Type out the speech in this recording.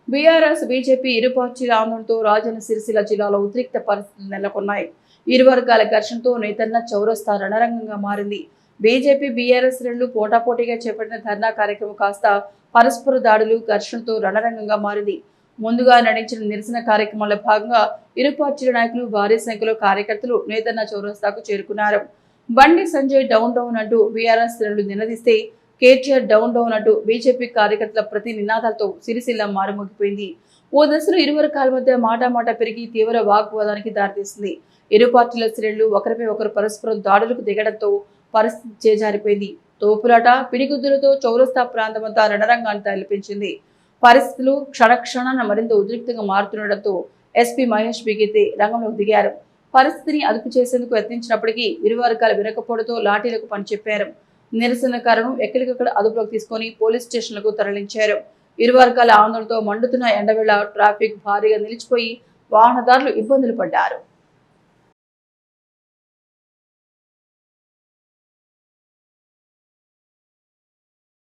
BRS BJP ఇరు పార్టీల ఆందోళనతో రాజన్న సిరిసిల్ల జిల్లాలో ఉద్రిక్త పరిస్థితులు నెలకొన్నాయి. ఇరు వర్గాల ఘర్షణతో నేతన్న చౌరస్తా రణరంగంగా మారింది. బీజేపీ బీఆర్ఎస్ శ్రేణులు పోటాపోటీగా చేపట్టిన ధర్నా కార్యక్రమం కాస్త పరస్పర దాడులు ఘర్షణతో రణరంగంగా మారింది. ముందుగా నడిచిన నిరసన కార్యక్రమంలో భాగంగా ఇరు పార్టీల నాయకులు భారీ సంఖ్యలో కార్యకర్తలు నేతన్న చౌరస్తాకు చేరుకున్నారు. బండి సంజయ్ డౌన్ డౌన్ అంటూ బీఆర్ఎస్ శ్రేణులు నినదిస్తే కేటీఆర్ డౌన్ డౌన్ అంటూ బీజేపీ కార్యకర్తల ప్రతి నినాదాలతో సిరిసిల్ల మారుమోగిపోయింది. ఓ దశలో ఇరు వర్గాల మధ్య మాటామాట పెరిగి తీవ్ర వాగ్వాదానికి దారితీసింది. ఇరు పార్టీల శ్రేణులు ఒకరిపై ఒకరు పరస్పరం దాడులకు దిగడంతో పరిస్థితి చేజారిపోయింది. తోపులాట పిడిగుద్దులతో చౌరస్తా ప్రాంతమంతా రణరంగాన్ని తలపించింది. పరిస్థితులు క్షణక్షణాన మరింత ఉద్రిక్తంగా మారుతుండటంతో ఎస్పీ మహేష్ బిగితే రంగంలోకి దిగారు. పరిస్థితిని అదుపు చేసేందుకు యత్నించినప్పటికీ ఇరు వర్గాలు వినకపోవడంతో లాఠీలకు పనిచెప్పారు. నిరసనకారులను ఎక్కడికక్కడ అదుపులోకి తీసుకుని పోలీస్ స్టేషన్లకు తరలించారు. ఇరు వర్గాల ఆందోళనతో మండుతున్న ఎండవేళ ట్రాఫిక్ భారీగా నిలిచిపోయి వాహనదారులు ఇబ్బందులు పడ్డారు.